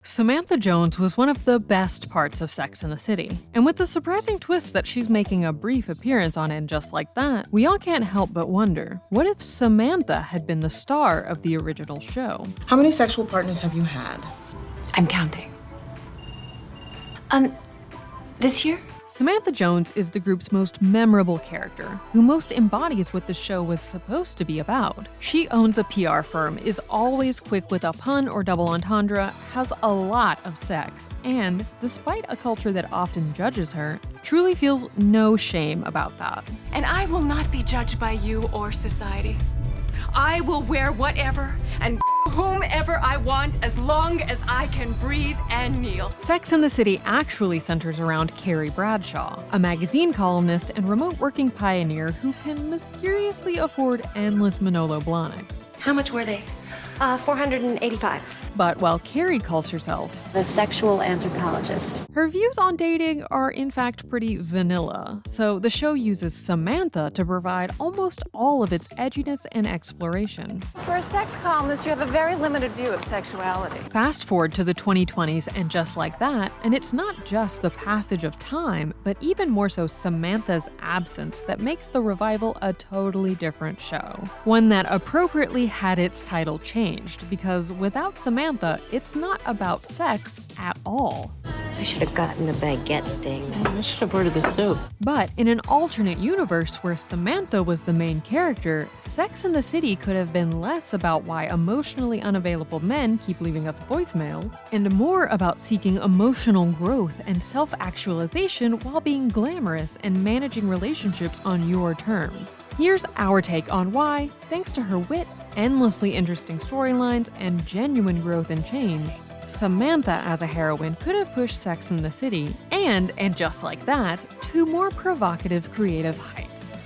Samantha Jones was one of the best parts of Sex and the City, and with the surprising twist that she's making a brief appearance on And Just Like That, we all can't help but wonder, what if Samantha had been the star of the original show? How many sexual partners have you had? I'm counting. This year? Samantha Jones is the group's most memorable character, who most embodies what the show was supposed to be about. She owns a PR firm, is always quick with a pun or double entendre, has a lot of sex, and, despite a culture that often judges her, truly feels no shame about that. And I will not be judged by you or society. I will wear whatever and whomever I want as long as I can breathe and kneel. Sex and the City actually centers around Carrie Bradshaw, a magazine columnist and remote working pioneer who can mysteriously afford endless Manolo Blahniks. How much were they? 485. But while Carrie calls herself The sexual anthropologist. her views on dating are in fact pretty vanilla, so the show uses Samantha to provide almost all of its edginess and exploration. For a sex columnist, you have a very limited view of sexuality. Fast forward to the 2020s and Just Like That, and it's not just the passage of time, but even more so Samantha's absence that makes the revival a totally different show. One that appropriately had its title changed, because without Samantha, it's not about sex at all. I should have gotten a baguette thing. I should have ordered the soup. But in an alternate universe where Samantha was the main character, Sex and the City could have been less about why emotionally unavailable men keep leaving us voicemails, and more about seeking emotional growth and self-actualization while being glamorous and managing relationships on your terms. Here's our take on why, thanks to her wit, endlessly interesting storylines, and genuine growth and change, Samantha as a heroine could have pushed Sex and the City, and Just Like That, to more provocative creative heights.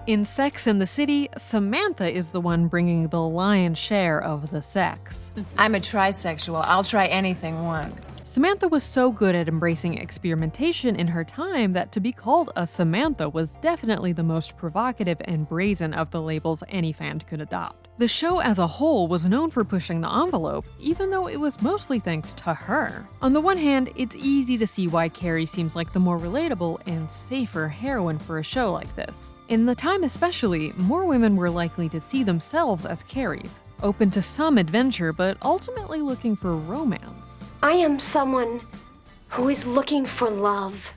In Sex and the City, Samantha is the one bringing the lion's share of the sex. I'm a trisexual. I'll try anything once. Samantha was so good at embracing experimentation in her time that to be called a Samantha was definitely the most provocative and brazen of the labels any fan could adopt. The show as a whole was known for pushing the envelope, even though it was mostly thanks to her. On the one hand, it's easy to see why Carrie seems like the more relatable and safer heroine for a show like this. In the time especially, more women were likely to see themselves as Carries, open to some adventure but ultimately looking for romance. I am someone who is looking for love.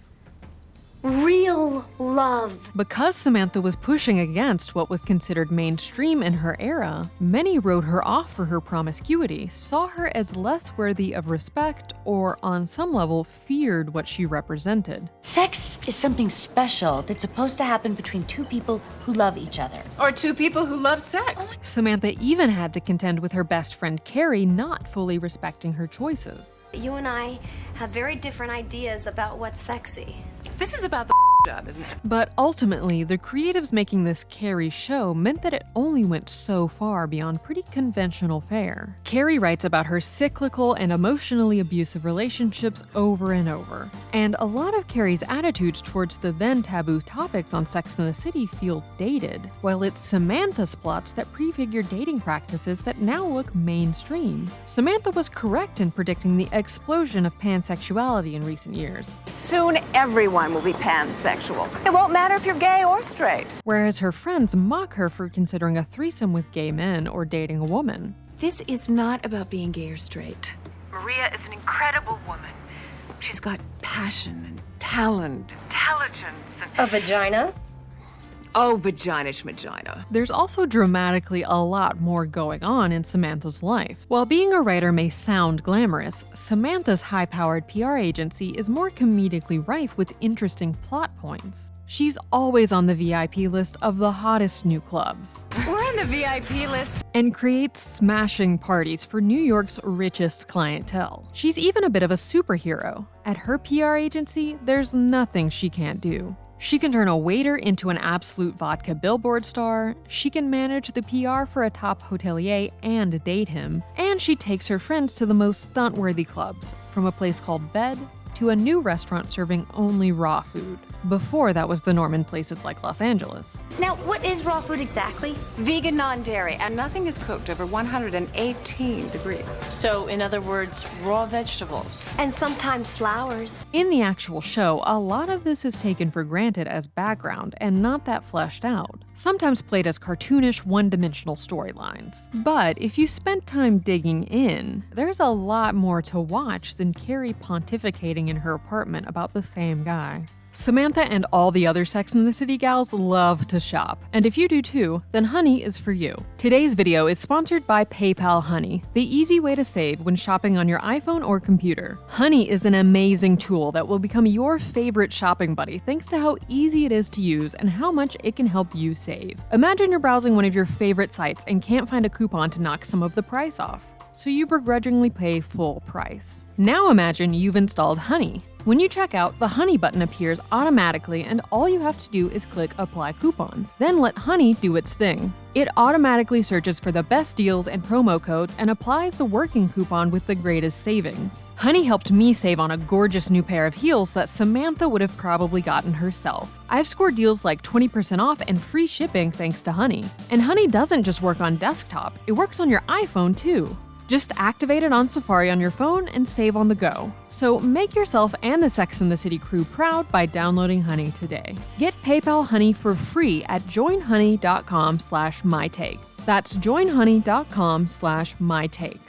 Real love. Because Samantha was pushing against what was considered mainstream in her era, many wrote her off for her promiscuity, saw her as less worthy of respect, or on some level feared what she represented. Sex is something special that's supposed to happen between two people who love each other. Or two people who love sex. Samantha even had to contend with her best friend Carrie not fully respecting her choices. You and I have very different ideas about what's sexy. This is about the job, isn't it? But ultimately, the creatives making this Carrie show meant that it only went so far beyond pretty conventional fare. Carrie writes about her cyclical and emotionally abusive relationships over and over. And a lot of Carrie's attitudes towards the then taboo topics on Sex and the City feel dated, while it's Samantha's plots that prefigure dating practices that now look mainstream. Samantha was correct in predicting the explosion of pansexuality in recent years. Soon everyone will be pansexual. It won't matter if you're gay or straight. Whereas her friends mock her for considering a threesome with gay men or dating a woman. This is not about being gay or straight. Maria is an incredible woman. She's got passion and talent, intelligence, and... A vagina? Oh, vagina. There's also dramatically a lot more going on in Samantha's life. While being a writer may sound glamorous, Samantha's high-powered PR agency is more comedically rife with interesting plot points. She's always on the VIP list of the hottest new clubs. We're on the VIP list. And creates smashing parties for New York's richest clientele. She's even a bit of a superhero. At her PR agency, there's nothing she can't do. She can turn a waiter into an absolute vodka billboard star, she can manage the PR for a top hotelier and date him, and she takes her friends to the most stunt-worthy clubs, from a place called Bed to a new restaurant serving only raw food. Before, that was the norm in places like Los Angeles. Now, what is raw food exactly? Vegan, non-dairy, and nothing is cooked over 118 degrees. So, in other words, raw vegetables. And sometimes flowers. In the actual show, a lot of this is taken for granted as background and not that fleshed out, sometimes played as cartoonish, one-dimensional storylines. But if you spent time digging in, there's a lot more to watch than Carrie pontificating in her apartment about the same guy. Samantha and all the other Sex and the City gals love to shop, and if you do too, then Honey is for you. Today's video is sponsored by PayPal Honey, the easy way to save when shopping on your iPhone or computer. Honey is an amazing tool that will become your favorite shopping buddy thanks to how easy it is to use and how much it can help you save. Imagine you're browsing one of your favorite sites and can't find a coupon to knock some of the price off, so you begrudgingly pay full price. Now imagine you've installed Honey. When you check out, the Honey button appears automatically and all you have to do is click Apply Coupons. Then let Honey do its thing. It automatically searches for the best deals and promo codes and applies the working coupon with the greatest savings. Honey helped me save on a gorgeous new pair of heels that Samantha would have probably gotten herself. I've scored deals like 20% off and free shipping thanks to Honey. And Honey doesn't just work on desktop, it works on your iPhone too. Just activate it on Safari on your phone and save on the go. So make yourself and the Sex and the City crew proud by downloading Honey today. Get PayPal Honey for free at joinhoney.com/mytake. That's joinhoney.com/mytake.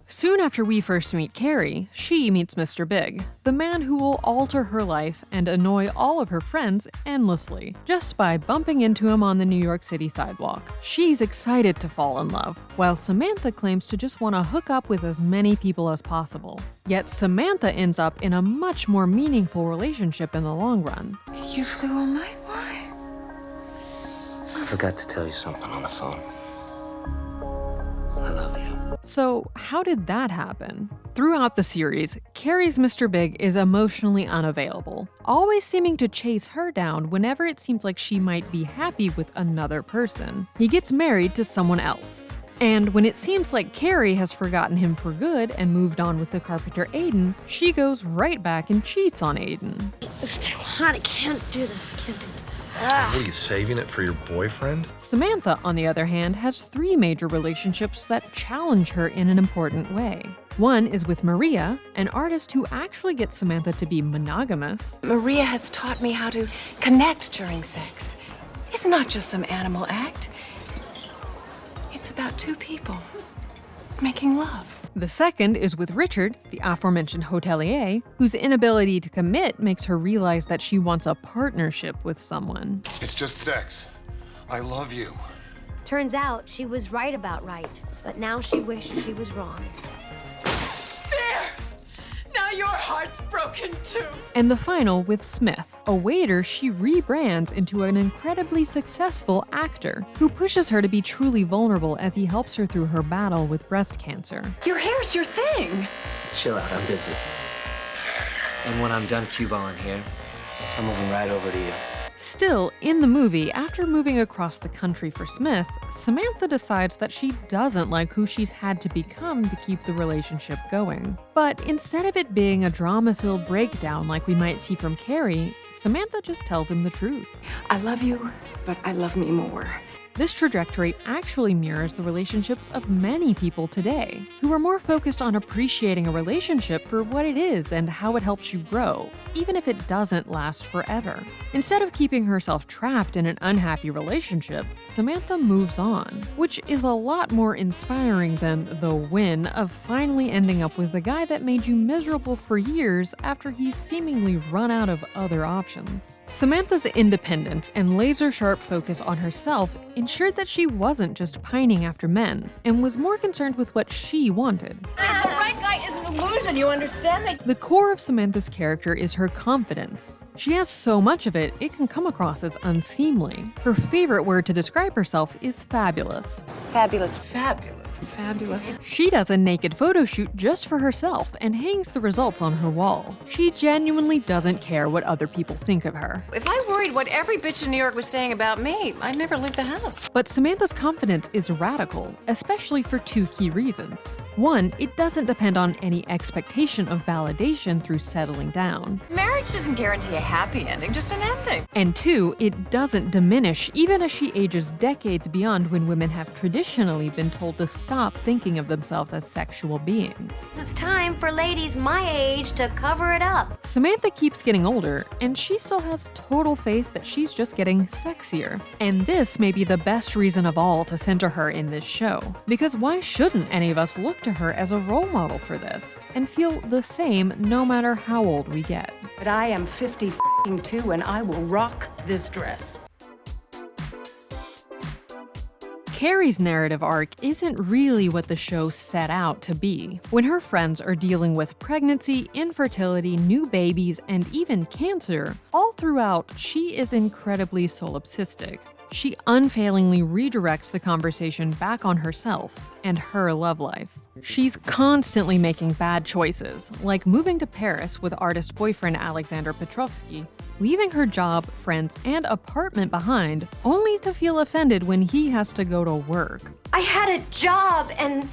Soon after we first meet Carrie, she meets Mr. Big, the man who will alter her life and annoy all of her friends endlessly, just by bumping into him on the New York City sidewalk. She's excited to fall in love, while Samantha claims to just want to hook up with as many people as possible. Yet Samantha ends up in a much more meaningful relationship in the long run. You flew all night? Why? I forgot to tell you something on the phone. I love you. So how did that happen? Throughout the series, Carrie's Mr. Big is emotionally unavailable, always seeming to chase her down whenever it seems like she might be happy with another person. He gets married to someone else. And when it seems like Carrie has forgotten him for good and moved on with the carpenter Aiden, she goes right back and cheats on Aiden. It's too hot. I can't do this. What are you, saving it for your boyfriend? Samantha, on the other hand, has 3 major relationships that challenge her in an important way. One is with Maria, an artist who actually gets Samantha to be monogamous. Maria has taught me how to connect during sex. It's not just some animal act. It's about 2 people making love. The second is with Richard, the aforementioned hotelier, whose inability to commit makes her realize that she wants a partnership with someone. It's just sex. I love you. Turns out she was right about right, but now she wished she was wrong. There! Now your heart's broken too. And the final with Smith, a waiter she rebrands into an incredibly successful actor, who pushes her to be truly vulnerable as he helps her through her battle with breast cancer. Your hair's your thing. Chill out, I'm busy. And when I'm done cue balling here, I'm moving right over to you. Still, in the movie, after moving across the country for Smith, Samantha decides that she doesn't like who she's had to become to keep the relationship going. But instead of it being a drama-filled breakdown like we might see from Carrie, Samantha just tells him the truth. I love you, but I love me more. This trajectory actually mirrors the relationships of many people today, who are more focused on appreciating a relationship for what it is and how it helps you grow, even if it doesn't last forever. Instead of keeping herself trapped in an unhappy relationship, Samantha moves on, which is a lot more inspiring than the win of finally ending up with the guy that made you miserable for years after he's seemingly run out of other options. Samantha's independence and laser-sharp focus on herself ensured that she wasn't just pining after men, and was more concerned with what she wanted. The right guy is an illusion, you understand? The core of Samantha's character is her confidence. She has so much of it, it can come across as unseemly. Her favorite word to describe herself is fabulous. Fabulous. Fabulous, fabulous. She does a naked photo shoot just for herself and hangs the results on her wall. She genuinely doesn't care what other people think of her. If I worried what every bitch in New York was saying about me, I'd never leave the house. But Samantha's confidence is radical, especially for two key reasons. One, it doesn't depend on any expectation of validation through settling down. Marriage doesn't guarantee a happy ending, just an ending. And two, it doesn't diminish even as she ages decades beyond when women have traditionally been told to stop thinking of themselves as sexual beings. It's time for ladies my age to cover it up. Samantha keeps getting older, and she still has total faith that she's just getting sexier. And this may be the best reason of all to center her in this show. Because why shouldn't any of us look to her as a role model for this and feel the same no matter how old we get? But I am 52 and I will rock this dress. Carrie's narrative arc isn't really what the show set out to be. When her friends are dealing with pregnancy, infertility, new babies, and even cancer, all throughout, she is incredibly solipsistic. She unfailingly redirects the conversation back on herself and her love life. She's constantly making bad choices, like moving to Paris with artist boyfriend Alexander Petrovsky, leaving her job, friends, and apartment behind, only to feel offended when he has to go to work. I had a job and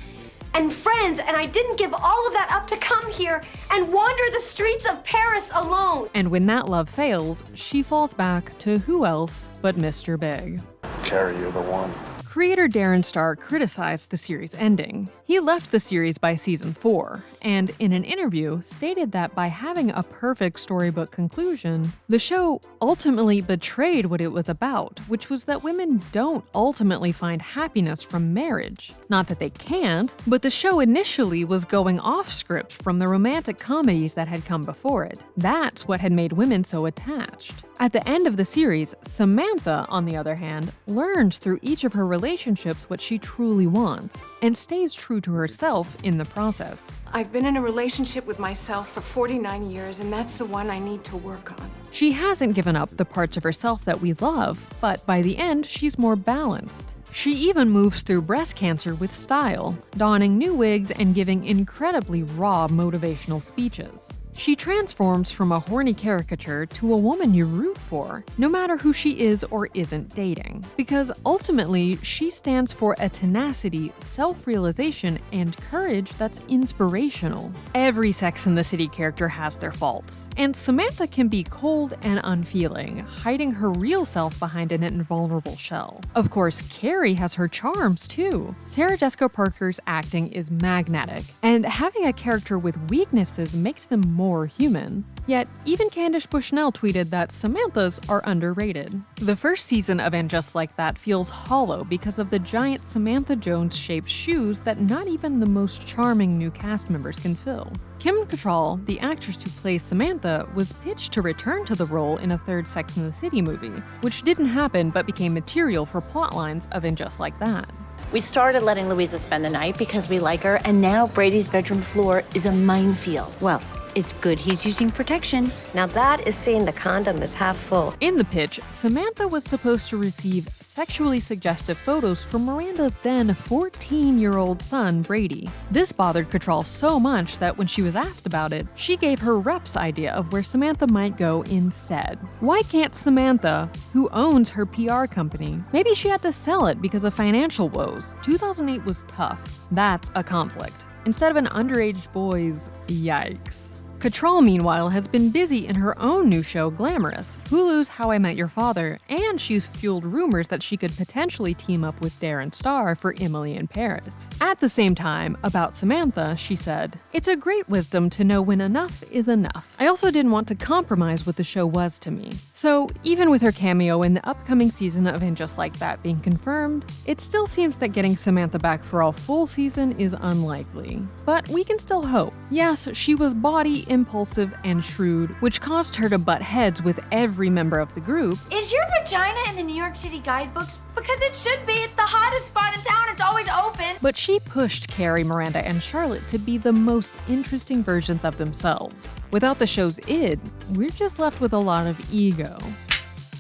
friends, and I didn't give all of that up to come here and wander the streets of Paris alone. And when that love fails, she falls back to who else but Mr. Big. Carrie, you're the one. Creator Darren Star criticized the series ending. He left the series by season 4, and in an interview stated that by having a perfect storybook conclusion, the show ultimately betrayed what it was about, which was that women don't ultimately find happiness from marriage. Not that they can't, but the show initially was going off script from the romantic comedies that had come before it. That's what had made women so attached. At the end of the series, Samantha, on the other hand, learns through each of her relationships what she truly wants, and stays true to herself in the process. I've been in a relationship with myself for 49 years, and that's the one I need to work on. She hasn't given up the parts of herself that we love, but by the end, she's more balanced. She even moves through breast cancer with style, donning new wigs and giving incredibly raw motivational speeches. She transforms from a horny caricature to a woman you root for, no matter who she is or isn't dating. Because ultimately, she stands for a tenacity, self-realization, and courage that's inspirational. Every Sex and the City character has their faults, and Samantha can be cold and unfeeling, hiding her real self behind an invulnerable shell. Of course, Carrie has her charms too. Sarah Jessica Parker's acting is magnetic, and having a character with weaknesses makes them more human. Yet, even Candice Bushnell tweeted that Samantha's are underrated. The first season of And Just Like That feels hollow because of the giant Samantha Jones-shaped shoes that not even the most charming new cast members can fill. Kim Cattrall, the actress who plays Samantha, was pitched to return to the role in a third Sex and the City movie, which didn't happen but became material for plotlines of And Just Like That. We started letting Louisa spend the night because we like her, and now Brady's bedroom floor is a minefield. Well, it's good he's using protection. Now that is seeing the condom is half full. In the pitch, Samantha was supposed to receive sexually suggestive photos from Miranda's then 14-year-old son, Brady. This bothered Cattrall so much that when she was asked about it, she gave her rep's idea of where Samantha might go instead. Why can't Samantha, who owns her PR company, maybe she had to sell it because of financial woes? 2008 was tough. That's a conflict. Instead of an underage boy's yikes. Cattrall, meanwhile, has been busy in her own new show, Glamorous, Hulu's How I Met Your Father, and she's fueled rumors that she could potentially team up with Darren Star for Emily in Paris. At the same time, about Samantha, she said, "It's a great wisdom to know when enough is enough. I also didn't want to compromise what the show was to me." So, even with her cameo in the upcoming season of And Just Like That being confirmed, it still seems that getting Samantha back for a full season is unlikely. But we can still hope. Yes, she was bawdy impulsive and shrewd, which caused her to butt heads with every member of the group. Is your vagina in the New York City guidebooks? Because it should be. It's the hottest spot in town. It's always open. But she pushed Carrie, Miranda, and Charlotte to be the most interesting versions of themselves. Without the show's id, we're just left with a lot of ego.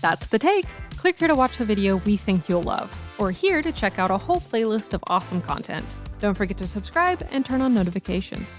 That's The Take. Click here to watch the video we think you'll love, or here to check out a whole playlist of awesome content. Don't forget to subscribe and turn on notifications.